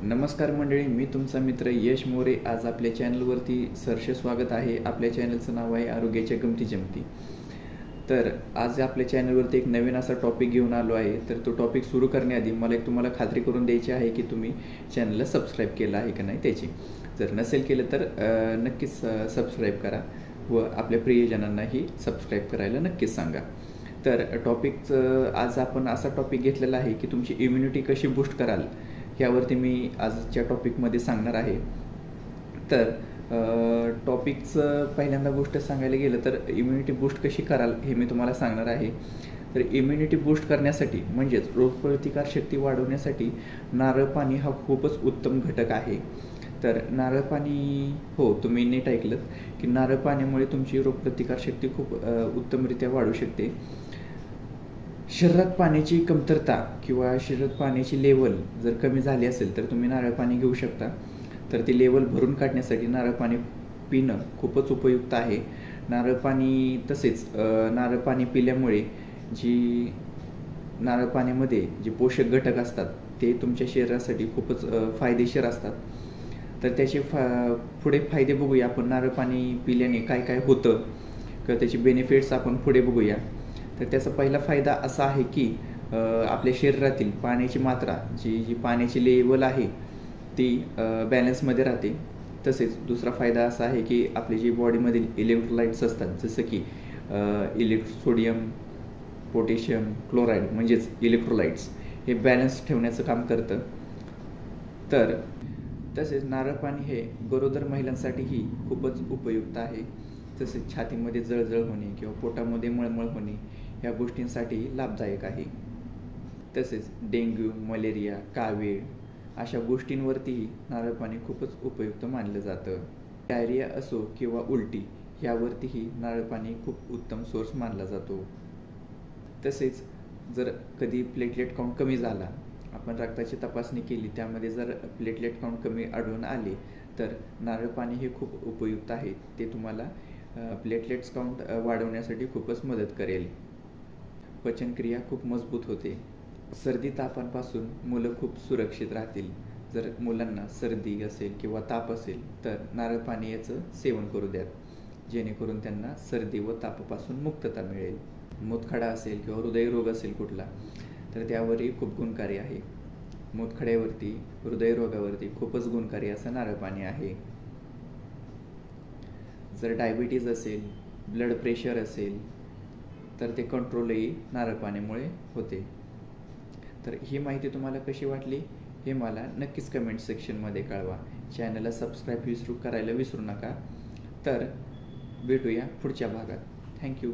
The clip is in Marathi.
नमस्कार मंडळी, मी तुमचा मित्र यश मोरे. आज आपल्या चॅनलवरती सहर्ष स्वागत आहे. आपल्या चॅनलचं नाव आहे आरोग्याच्या गमती जमती. तर आज आपल्या चॅनलवरती एक नवीन असा टॉपिक घेऊन आलो आहे. तर तो टॉपिक सुरू करण्याआधी मला एक तुम्हाला खात्री करून द्यायची आहे की तुम्ही चॅनलला सबस्क्राईब केलं आहे की नाही त्याची. जर नसेल केलं तर नक्कीच सबस्क्राईब करा व आपल्या प्रियजनांनाही सबस्क्राईब करायला नक्कीच सांगा. तर टॉपिकचं आज आपण असा टॉपिक घेतलेला आहे की तुमची इम्युनिटी कशी बूस्ट कराल यावरती मी आजच्या टॉपिकमध्ये सांगणार आहे. तर टॉपिकचं पहिल्यांदा गोष्ट सांगायला गेलं तर इम्युनिटी बूस्ट कशी कराल हे मी तुम्हाला सांगणार आहे. तर इम्युनिटी बूस्ट करण्यासाठी म्हणजेच रोगप्रतिकारशक्ती वाढवण्यासाठी नारळ पाणी हा खूपच उत्तम घटक आहे. तर नारळ पाणी, हो तुम्ही नीट ऐकलं की नारळ पाण्यामुळे तुमची रोगप्रतिकारशक्ती खूप उत्तमरित्या वाढू शकते. शरीरात पाण्याची कमतरता किंवा शरीरात पाण्याची लेवल जर कमी झाली असेल तर तुम्ही नारळ पाणी घेऊ शकता. तर ती लेवल भरून काढण्यासाठी नारळ पाणी पिणं खूपच उपयुक्त आहे. नारळ पाणी तसेच नारळ पाणी पिल्यामुळे नारळ पाण्यामध्ये जे पोषक घटक असतात ते तुमच्या शरीरासाठी खूपच फायदेशीर असतात. तर त्याचे पुढे फायदे बघूया आपण. नारळ पाणी पिल्याने काय काय होतं किंवा त्याचे बेनिफिट्स आपण पुढे बघूया. तर त्याचा पहिला फायदा असा आहे की आपल्या शरीरातील पाण्याची मात्रा जी पाण्याची लेवल आहे ती बॅलन्समध्ये राहते. तसेच दुसरा फायदा असा आहे की आपली जी बॉडीमधील इलेक्ट्रोलाइट्स असतात जसं की सोडियम, पोटॅशियम, क्लोराईड म्हणजेच इलेक्ट्रोलाइट्स हे बॅलन्स ठेवण्याचं काम करतं. तर तसेच नारळ पाणी हे गरोदर महिलांसाठीही खूपच उपयुक्त आहे. तसेच छातीमध्ये जळजळ होणे किंवा पोटामध्ये मळमळ होणे या गोष्टींसाठी लाभदायक आहे. तसेच डेंग्यू, मलेरिया, कावीळ अशा गोष्टींवरतीही नारळ पाणी खूपच उपयुक्त मानलं जातं. डायरिया असो किंवा उलटी यावरतीही नारळ पाणी खूप उत्तम सोर्स मानला जातो. तसेच जर कधी प्लेटलेट काउंट कमी झाला, आपण रक्ताची तपासणी केली, त्यामध्ये जर प्लेटलेट काउंट कमी आढळून आले तर नारळ पाणी हे खूप उपयुक्त आहे. ते तुम्हाला प्लेटलेट्स काउंट वाढवण्यासाठी खूपच मदत करेल. पचनक्रिया खूप मजबूत होते. सर्दी तापांपासून मुलं खूप सुरक्षित राहतील. जर मुलांना सर्दी असेल किंवा ताप असेल तर नारळ पाणी याचं सेवन करू द्यात, जेणेकरून त्यांना सर्दी व तापापासून मुक्तता मिळेल. मूतखडा असेल किंवा हृदयरोग असेल कुठला तर त्यावरही खूप गुणकारी आहे. मूतखड्यावरती, हृदयरोगावरती खूपच गुणकारी असं नारळ पाणी आहे. जर डायबिटीज असेल, ब्लड प्रेशर असेल तर ते कंट्रोलही नारळ पाण्यामुळे होते. तर ही माहिती तुम्हाला कशी वाटली हे मला नक्कीच कमेंट सेक्शनमध्ये कळवा. चॅनलला सबस्क्राईब करायला विसरू नका. तर भेटूया पुढच्या भागात. थँक्यू.